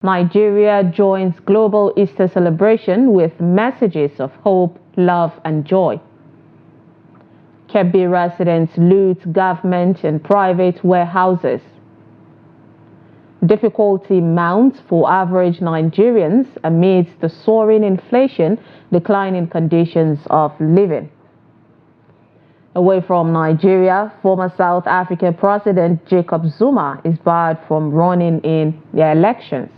Nigeria joins global Easter celebration with messages of hope, love and joy. Kebbi residents loot government and private warehouses. Difficulty mounts for average Nigerians amidst the soaring inflation, declining conditions of living. Away from Nigeria, former South African President Jacob Zuma is barred from running in the elections.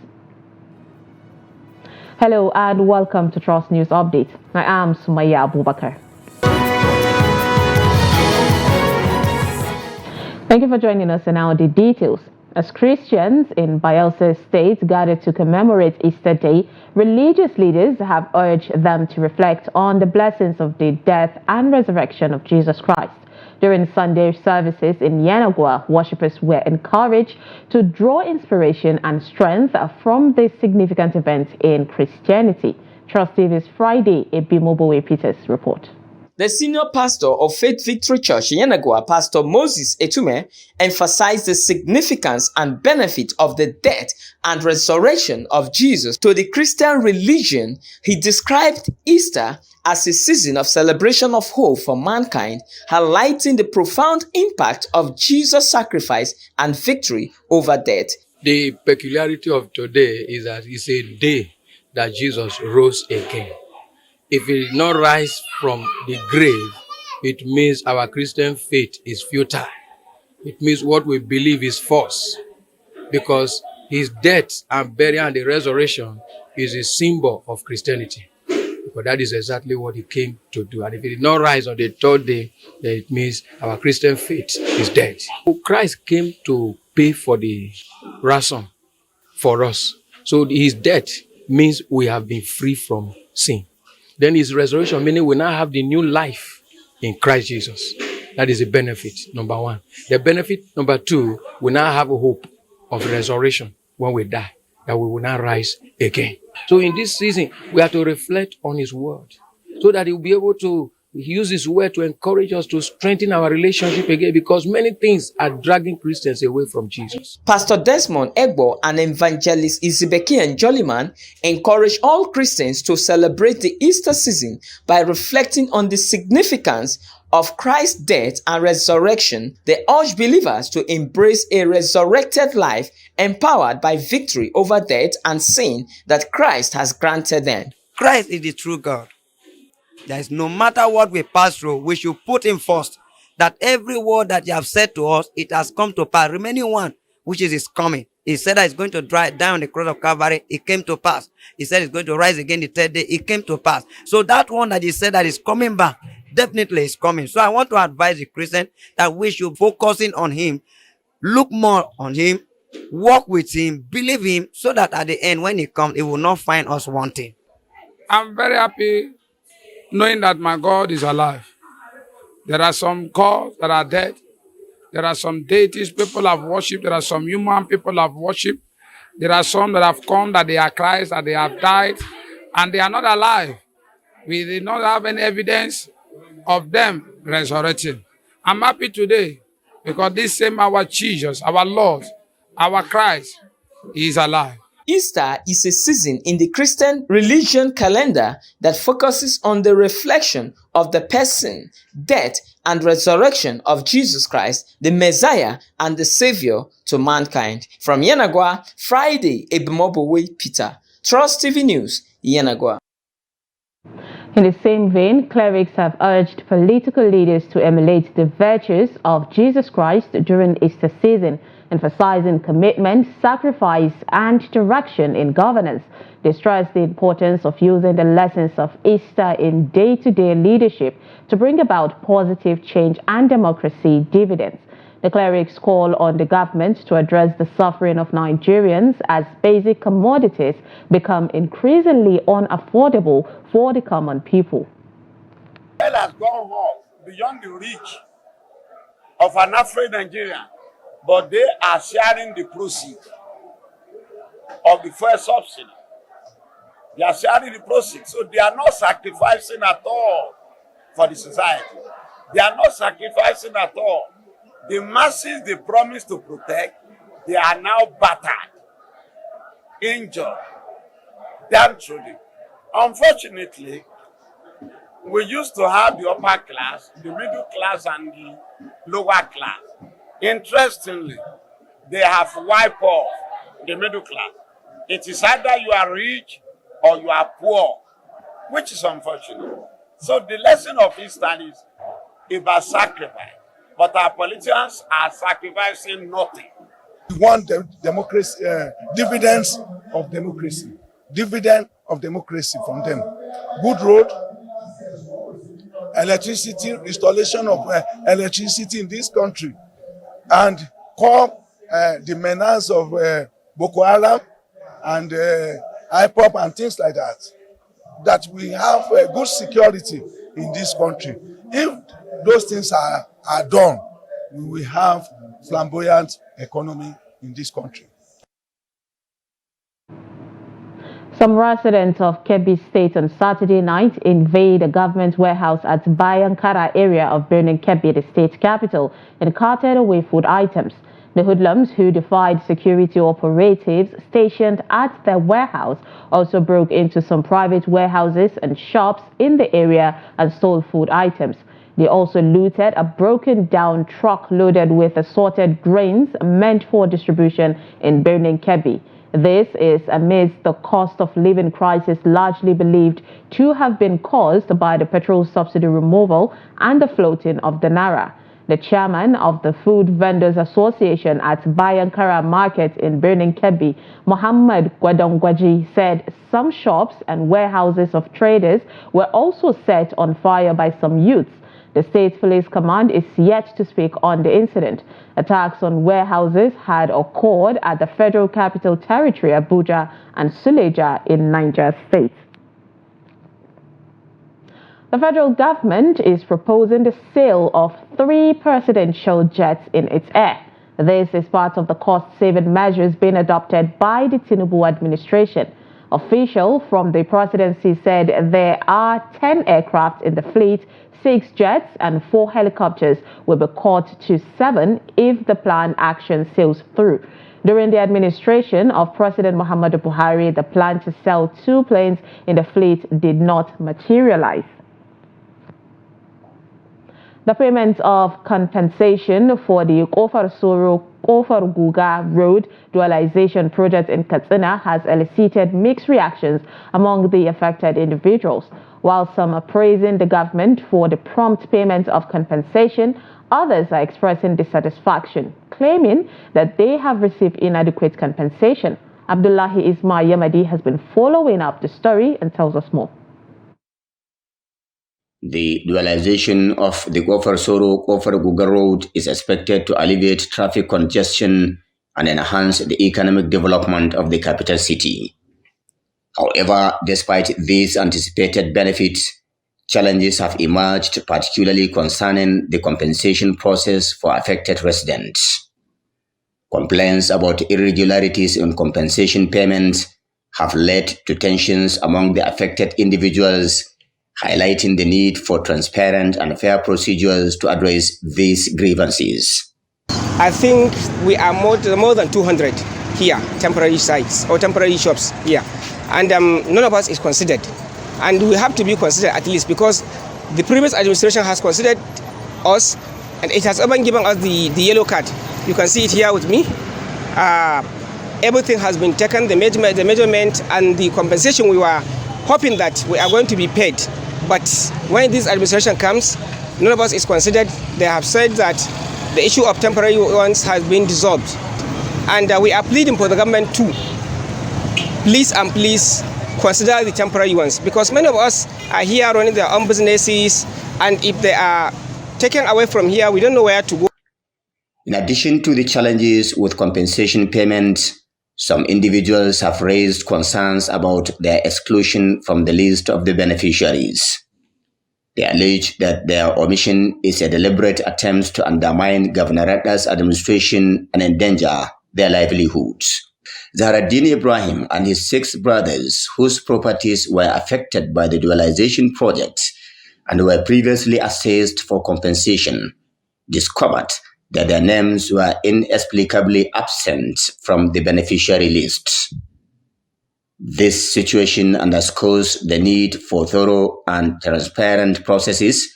Hello and welcome to Trust News Update. I am Sumaya Abubakar. Thank you for joining us, and now the details. As Christians in Bayelsa State gathered to commemorate Easter Day, religious leaders have urged them to reflect on the blessings of the death and resurrection of Jesus Christ. During Sunday services in Yenagoa, worshippers were encouraged to draw inspiration and strength from this significant event in Christianity. Trust TV's Friday Ebimobowe Peters report. The senior pastor of Faith Victory Church in Yenagoa, Pastor Moses Etume, emphasized the significance and benefit of the death and resurrection of Jesus to the Christian religion. He described Easter as a season of celebration of hope for mankind, highlighting the profound impact of Jesus' sacrifice and victory over death. The peculiarity of today is that it's a day that Jesus rose again. If he did not rise from the grave, it means our Christian faith is futile. It means what we believe is false, because his death and burial and the resurrection is a symbol of Christianity. But that is exactly what he came to do. And if he did not rise on the third day, then it means our Christian faith is dead. Christ came to pay for the ransom for us. So his death means we have been free from sin. Then his resurrection, meaning we now have the new life in Christ Jesus. That is the benefit, number one. The benefit, number two, we now have a hope of resurrection when we die, that we will not rise again. So in this season, we have to reflect on his word, so that he will be able to use his word to encourage us to strengthen our relationship again, because many things are dragging Christians away from Jesus. Pastor Desmond Egbo and evangelist Izibeki and Jollyman encourage all Christians to celebrate the Easter season by reflecting on the significance of Christ's death and resurrection. They urge believers to embrace a resurrected life empowered by victory over death and sin that Christ has granted them. Christ is the true God. That is, no matter what we pass through, we should put him first. That every word that you have said to us, it has come to pass. Remaining one, which is his coming. He said that he's going to die on the cross of Calvary. It came to pass. He said he's going to rise again the third day. It came to pass. So that one that he said that is coming back, definitely is coming. So I want to advise the Christian that we should focusing on him, look more on him, walk with him, believe him, so that at the end when he comes, he will not find us wanting. I'm very happy knowing that my God is alive. There are some gods that are dead. There are some deities people have worshipped. There are some human people have worshipped. There are some that have come that they are Christ, that they have died, and they are not alive. We did not have any evidence of them resurrecting. I'm happy today because this same our Jesus, our Lord, our Christ is alive. Easter is a season in the Christian religion calendar that focuses on the reflection of the person, death, and resurrection of Jesus Christ, the Messiah and the Savior to mankind. From Yenagoa, Friday Ebimobowe Peter. Trust TV News, Yenagoa. In the same vein, clerics have urged political leaders to emulate the virtues of Jesus Christ during Easter season, emphasizing commitment, sacrifice, and direction in governance. They stress the importance of using the lessons of Easter in day-to-day leadership to bring about positive change and democracy dividends. The clerics call on the government to address the suffering of Nigerians as basic commodities become increasingly unaffordable for the common people. Hell has gone off beyond the reach of an afraid Nigerian, but they are sharing the proceeds of the fuel subsidy. They are sharing the proceeds, so they are not sacrificing at all for the society. They are not sacrificing at all. The masses they promised to protect, they are now battered. injured than truly. Unfortunately, we used to have the upper class, the middle class, and the lower class. Interestingly, they have wiped off the middle class. It is either you are rich or you are poor, which is unfortunate. So the lesson of Easter is about sacrifice, but our politicians are sacrificing nothing. We want democracy, dividend of democracy from them. Good road, electricity, installation of electricity in this country, and curb the menace of Boko Haram and IPOP and things like that. That we have good security in this country. If those things are done, we will have flamboyant economy in this country. Some residents of Kebbi State on Saturday night invade a government warehouse at Bayankara area of Birnin Kebbi, the state capital, and carted away food items. The hoodlums, who defied security operatives stationed at their warehouse, also broke into some private warehouses and shops in the area and stole food items. They also looted a broken-down truck loaded with assorted grains meant for distribution in Birnin Kebbi. This is amidst the cost of living crisis largely believed to have been caused by the petrol subsidy removal and the floating of the naira. The chairman of the Food Vendors Association at Bayankara Market in Birnin Kebbi, Muhammad Gwadongwaji, said some shops and warehouses of traders were also set on fire by some youths. The State Police Command is yet to speak on the incident. Attacks on warehouses had occurred at the Federal Capital Territory, Abuja, and Suleja in Niger State. The federal government is proposing the sale of 3 presidential jets in its air. This is part of the cost-saving measures being adopted by the Tinubu administration. Official from the presidency said there are 10 aircraft in the fleet, 6 jets and 4 helicopters will be cut to 7 if the planned action sails through. During the administration of President Muhammadu Buhari, the plan to sell 2 planes in the fleet did not materialize. The payment of compensation for the Kofar-Guga Road dualization project in Katsina has elicited mixed reactions among the affected individuals. While some are praising the government for the prompt payment of compensation, others are expressing dissatisfaction, claiming that they have received inadequate compensation. Abdullahi Ismail Yamadi has been following up the story and tells us more. The dualization of the Kofar-Guga Road is expected to alleviate traffic congestion and enhance the economic development of the capital city. However, despite these anticipated benefits, challenges have emerged, particularly concerning the compensation process for affected residents. Complaints about irregularities in compensation payments have led to tensions among the affected individuals, highlighting the need for transparent and fair procedures to address these grievances. I think we are more than 200 here, temporary sites or temporary shops here. And none of us is considered. And we have to be considered at least because the previous administration has considered us and it has even given us the yellow card. You can see it here with me. Everything has been taken, the measurement and the compensation. We were hoping that we are going to be paid. But when this administration comes, none of us is considered. They have said that the issue of temporary ones has been dissolved. And we are pleading for the government to please consider the temporary ones, because many of us are here running their own businesses, and if they are taken away from here, we don't know where to go. In addition to the challenges with compensation payments, some individuals have raised concerns about their exclusion from the list of the beneficiaries. They allege that their omission is a deliberate attempt to undermine Governor Radda's administration and endanger their livelihoods. Zahraddin Ibrahim and his 6 brothers, whose properties were affected by the dualization project and were previously assessed for compensation, discovered that their names were inexplicably absent from the beneficiary list. This situation underscores the need for thorough and transparent processes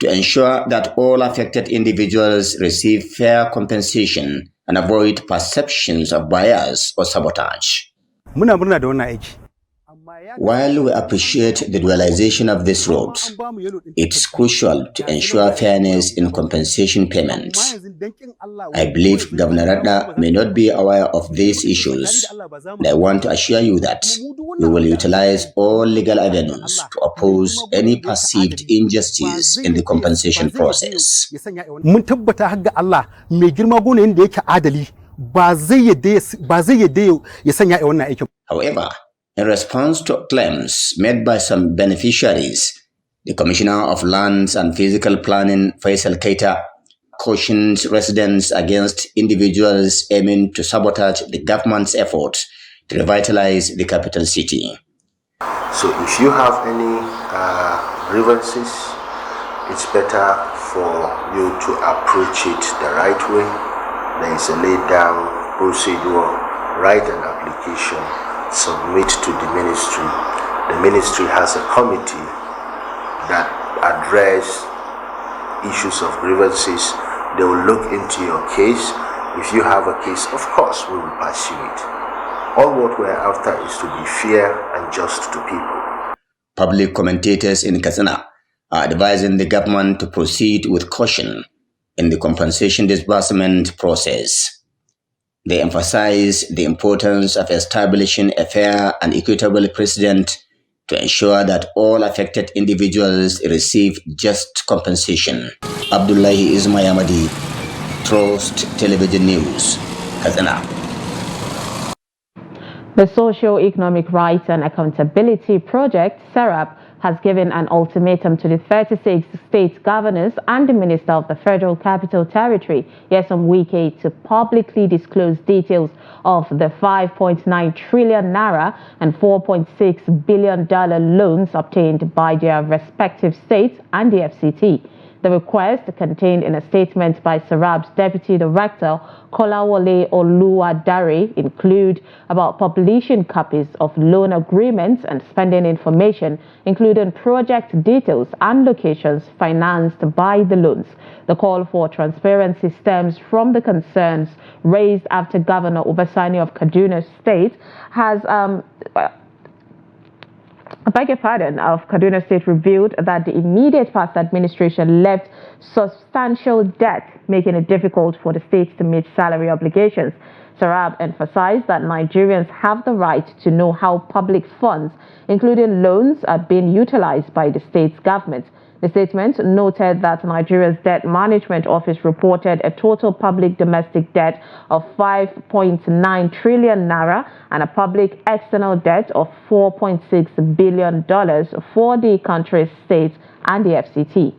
to ensure that all affected individuals receive fair compensation and avoid perceptions of bias or sabotage. While we appreciate the dualization of these roads, it's crucial to ensure fairness in compensation payments. I believe Governor Radda may not be aware of these issues, and I want to assure you that we will utilize all legal avenues to oppose any perceived injustice in the compensation process. However, in response to claims made by some beneficiaries, the Commissioner of Lands and Physical Planning, Faisal Keita, cautions residents against individuals aiming to sabotage the government's efforts to revitalize the capital city. So if you have any grievances, it's better for you to approach it the right way. There is a laid down procedure, write an application, submit to the ministry. The ministry has a committee that address issues of grievances. They will look into your case. If you have a case, of course, we will pursue it. All what we're after is to be fair and just to people. Public commentators in Katsina are advising the government to proceed with caution in the compensation disbursement process. They emphasize the importance of establishing a fair and equitable precedent to ensure that all affected individuals receive just compensation. Abdullahi Ismayamadi, Trust Television News, Katsina. The Socio-Economic Rights and Accountability Project, SERAP, has given an ultimatum to the 36 state governors and the Minister of the Federal Capital Territory, Nyesom Wike, to publicly disclose details of the 5.9 trillion naira and $4.6 billion loans obtained by their respective states and the FCT. The request, contained in a statement by SERAP's Deputy Director, Kolawole Oluwadare, include about publishing copies of loan agreements and spending information, including project details and locations financed by the loans. The call for transparency stems from the concerns raised after Governor Obasani of Kaduna State has of Kaduna State revealed that the immediate past administration left substantial debt, making it difficult for the state to meet salary obligations. Sarab emphasized that Nigerians have the right to know how public funds, including loans, are being utilized by the state's government. The statement noted that Nigeria's Debt Management Office reported a total public domestic debt of 5.9 trillion naira and a public external debt of $4.6 billion for the country's states and the FCT.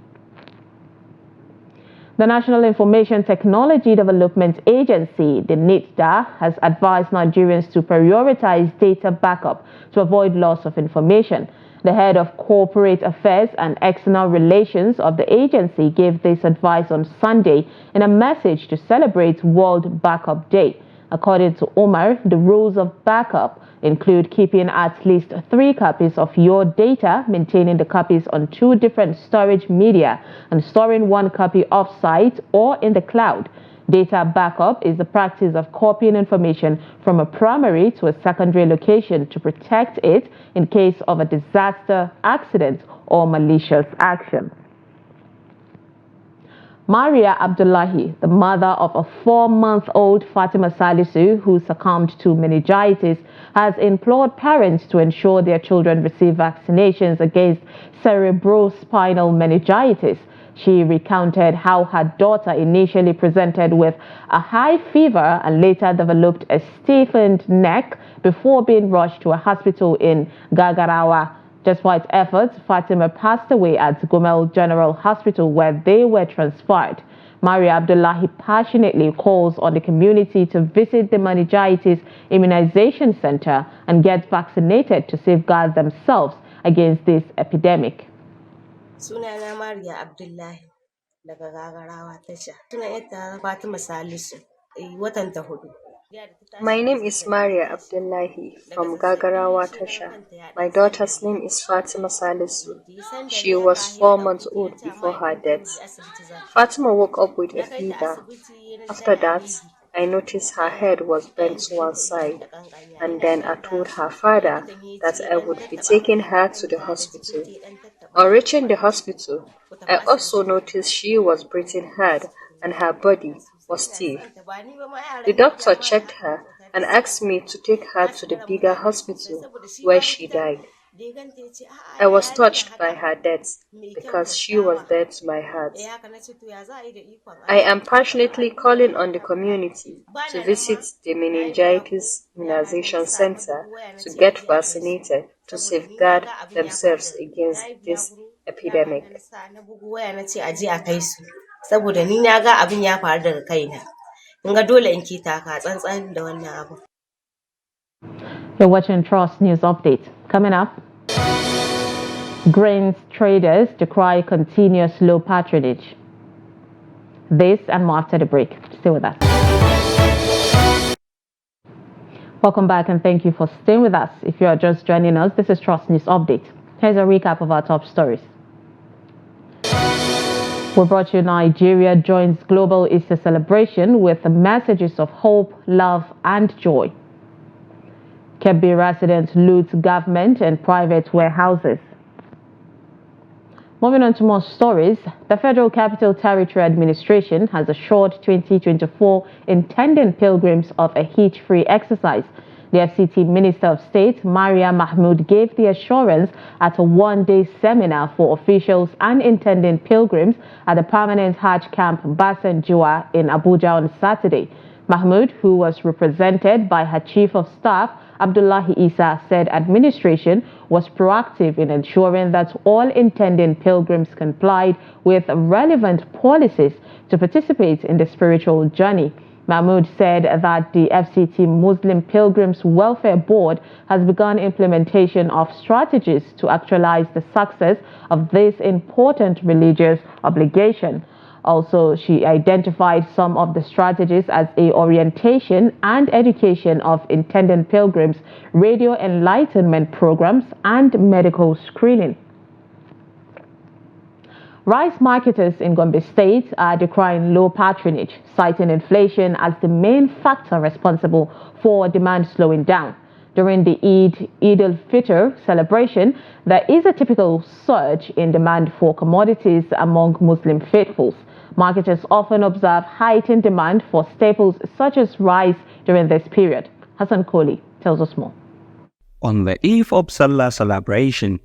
The National Information Technology Development Agency, the NITDA, has advised Nigerians to prioritize data backup to avoid loss of information. The head of Corporate Affairs and External Relations of the agency gave this advice on Sunday in a message to celebrate World Backup Day. According to Omar, the rules of backup include keeping at least 3 copies of your data, maintaining the copies on 2 different storage media, and storing 1 copy off-site or in the cloud. Data backup is the practice of copying information from a primary to a secondary location to protect it in case of a disaster, accident, or malicious action. Maria Abdullahi, the mother of a 4-month-old Fatima Salisu who succumbed to meningitis, has implored parents to ensure their children receive vaccinations against cerebrospinal meningitis. She recounted how her daughter initially presented with a high fever and later developed a stiffened neck before being rushed to a hospital in Gagarawa. Despite efforts, Fatima passed away at Gumel General Hospital where they were transferred. Maria Abdullahi passionately calls on the community to visit the meningitis immunization center and get vaccinated to safeguard themselves against this epidemic. Sunana Maria Abdullahi daga Gagarawa tasha. Sunan ita Fatima Salisu. Watan ta 4. My name is Maria Abdullahi from Gagarawa Tasha. My daughter's name is Fatima Salisu. She was 4 months old before her death. Fatima woke up with a fever. After that, I noticed her head was bent to one side, and then I told her father that I would be taking her to the hospital. On reaching the hospital, I also noticed she was breathing hard and her body was stiff. The doctor checked her and asked me to take her to the bigger hospital where she died. I was touched by her death because she was dear to my heart. I am passionately calling on the community to visit the meningitis immunization center to get vaccinated to safeguard themselves against this epidemic. Saboda ni na ga abin ya faru daga kaina. In ga dole in ki taka tsantsan da wannan abu. You're watching Trust News Update. Coming up, grains traders decry continuous low patronage. This and more after the break. Stay with us. Welcome back and thank you for staying with us. If you are just joining us, this is Trust News Update. Here's a recap of our top stories. We brought you Nigeria joins global Easter celebration with messages of hope, love, and joy. Kebbi residents loot government and private warehouses. Moving on to more stories, the Federal Capital Territory Administration has assured 2024 intending pilgrims of a hitch-free exercise. The FCT Minister of State, Maria Mahmood, gave the assurance at a one-day seminar for officials and intending pilgrims at the permanent Hajj camp Basanjua in Abuja on Saturday. Mahmood, who was represented by her Chief of Staff, Abdullahi Isa, said administration was proactive in ensuring that all intending pilgrims complied with relevant policies to participate in the spiritual journey. Mahmood said that the FCT Muslim Pilgrims Welfare Board has begun implementation of strategies to actualize the success of this important religious obligation. Also, she identified some of the strategies as a orientation and education of intended pilgrims, radio enlightenment programs, and medical screening. Rice marketers in Gombe State are decrying low patronage, citing inflation as the main factor responsible for demand slowing down. During the Eid al-Fitr celebration, there is a typical surge in demand for commodities among Muslim faithfuls. Marketers often observe heightened demand for staples such as rice during this period. Hassan Koli tells us more. On the eve of Salah celebration,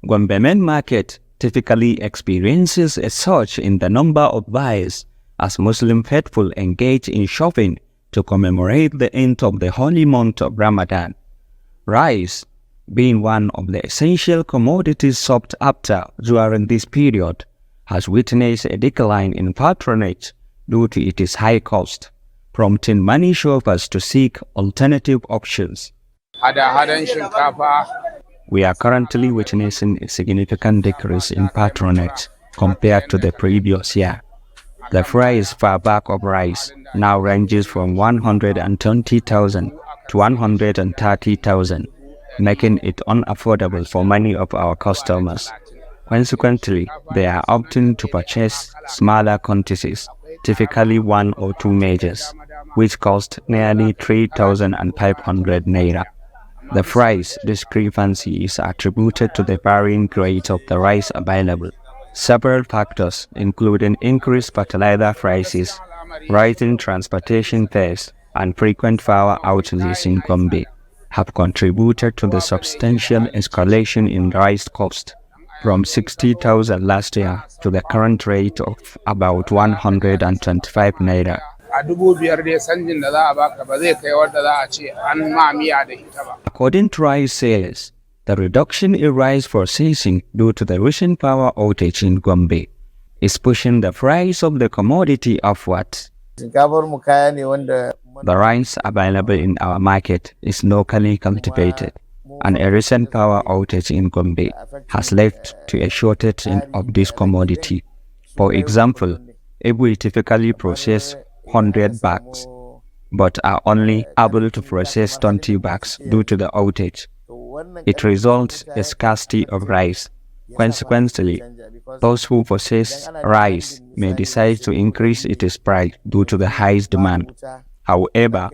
Gombe Main Market typically experiences a surge in the number of buyers as Muslim faithful engage in shopping to commemorate the end of the holy month of Ramadan. Rice, being one of the essential commodities sought after during this period, has witnessed a decline in patronage due to its high cost, prompting many shoppers to seek alternative options. We are currently witnessing a significant decrease in patronage compared to the previous year. The price per bag of rice now ranges from 120,000 to 130,000, making it unaffordable for many of our customers. Consequently, they are opting to purchase smaller quantities, typically 1 or 2 measures, which cost nearly 3,500 naira. The price discrepancy is attributed to the varying grade of the rice available. Several factors, including increased fertilizer prices, rising transportation fares, and frequent power outages in Gombe, have contributed to the substantial escalation in rice cost, from 60,000 last year to the current rate of about 125 naira. According to rice sales, the reduction in rice processing due to the recent power outage in Gombe is pushing the price of the commodity upwards. The rice available in our market is locally cultivated, and a recent power outage in Gombe has led to a shortage of this commodity. For example, if we typically process 100 bags, but are only able to process 20 bags due to the outage. It results in scarcity of rice. Consequently, those who possess rice may decide to increase its price due to the high demand. However,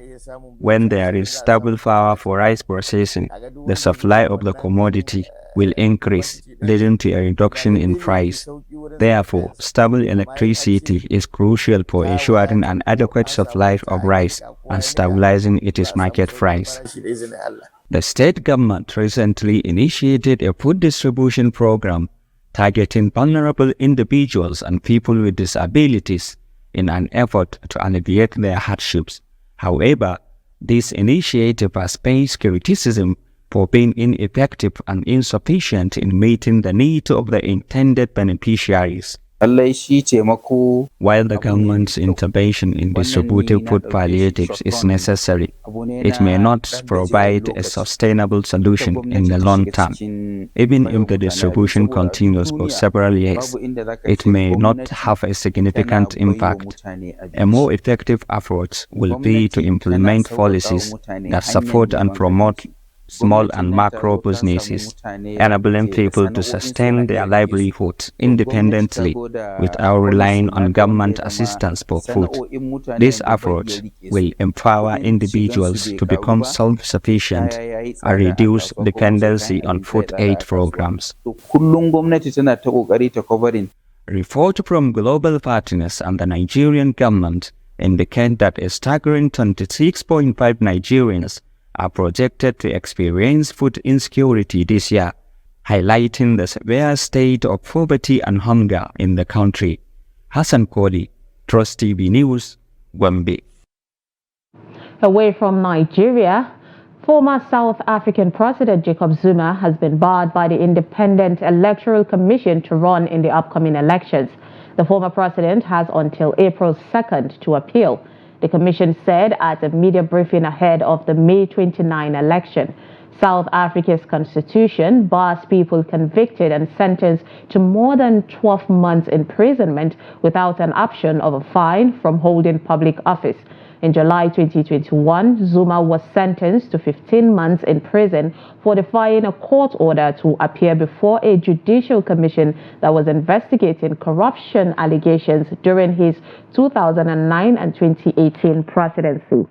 when there is stable power for rice processing, the supply of the commodity will increase, leading to a reduction in price. Therefore, stable electricity is crucial for ensuring an adequate supply of rice and stabilizing its market price. The state government recently initiated a food distribution program targeting vulnerable individuals and people with disabilities in an effort to alleviate their hardships. However, this initiative has faced criticism for being ineffective and insufficient in meeting the needs of the intended beneficiaries. While the government's intervention in distributing food palliatives is necessary, it may not provide a sustainable solution in the long term. Even if the distribution continues for several years, it may not have a significant impact. A more effective approach will be to implement policies that support and promote small and macro businesses, enabling people to sustain their livelihoods independently without relying on government assistance for food. This approach will empower individuals to become self-sufficient and reduce dependency on food aid programs. Report from global partners and the Nigerian government indicate that a staggering 26.5 Nigerians are projected to experience food insecurity this year, highlighting the severe state of poverty and hunger in the country. Hassan Kodi, Trust TV News, Gombe. Away from Nigeria, former South African President Jacob Zuma has been barred by the Independent Electoral Commission to run in the upcoming elections. The former president has until April 2nd to appeal. The commission said at a media briefing ahead of the May 29 election. South Africa's constitution bars people convicted and sentenced to more than 12 months imprisonment without an option of a fine from holding public office. In July 2021, Zuma was sentenced to 15 months in prison for defying a court order to appear before a judicial commission that was investigating corruption allegations during his 2009 and 2018 presidency.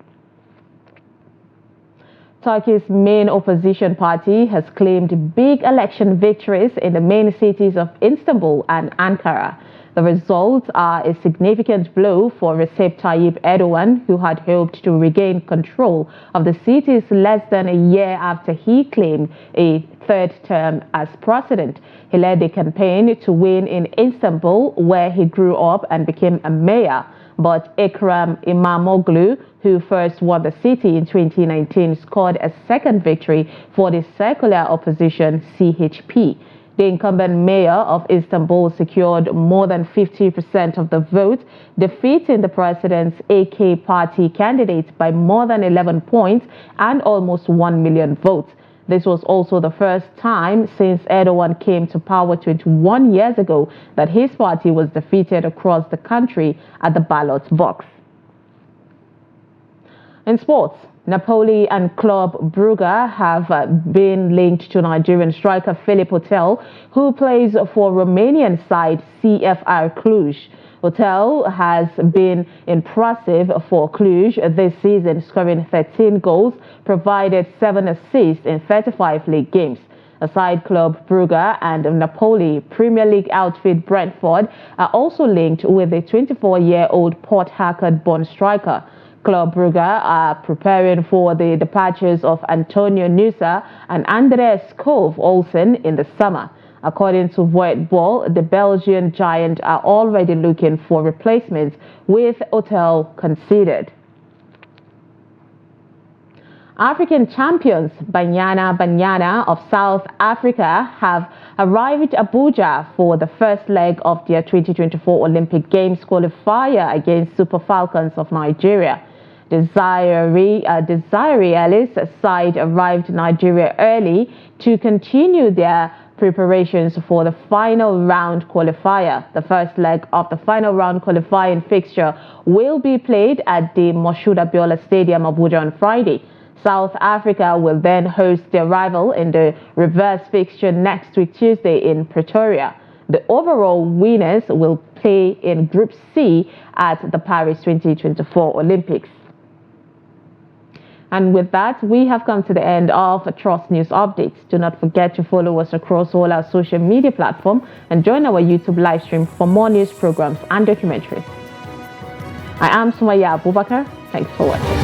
Turkey's main opposition party has claimed big election victories in the main cities of Istanbul and Ankara. The results are a significant blow for Recep Tayyip Erdogan, who had hoped to regain control of the cities less than a year after he claimed a third term as president. He led the campaign to win in Istanbul, where he grew up and became a mayor. But Ekrem İmamoğlu, who first won the city in 2019, scored a second victory for the secular opposition CHP. The incumbent mayor of Istanbul secured more than 50% of the vote, defeating the president's AK party candidate by more than 11 points and almost 1 million votes. This was also the first time since Erdogan came to power 21 years ago that his party was defeated across the country at the ballot box. In sports, Napoli and Club Brugge have been linked to Nigerian striker Philippe Hotel, who plays for Romanian side CFR Cluj. Hotel has been impressive for Cluj this season, scoring 13 goals, provided 7 assists in 35 league games. Aside Club Brugge and Napoli, Premier League outfit Brentford are also linked with the 24-year-old Port Harcourt-born striker. Club Brugge are preparing for the departures of Antonio Nusa and Andreas Skov Olsen in the summer. According to Void Ball, the Belgian giant are already looking for replacements, with Hotel considered. African champions Banyana of South Africa have arrived at Abuja for the first leg of their 2024 Olympic Games qualifier against Super Falcons of Nigeria. Desiree Ellis side arrived in Nigeria early to continue their preparations for the final round qualifier. The first leg of the final round qualifying fixture will be played at the Moshood Abiola Stadium, Abuja on Friday. South Africa will then host their rival in the reverse fixture next week, Tuesday, in Pretoria. The overall winners will play in Group C at the Paris 2024 Olympics. And with that, we have come to the end of Trust News Updates. Do not forget to follow us across all our social media platforms and join our YouTube live stream for more news programs and documentaries. I am Sumaya Abubakar. Thanks for watching.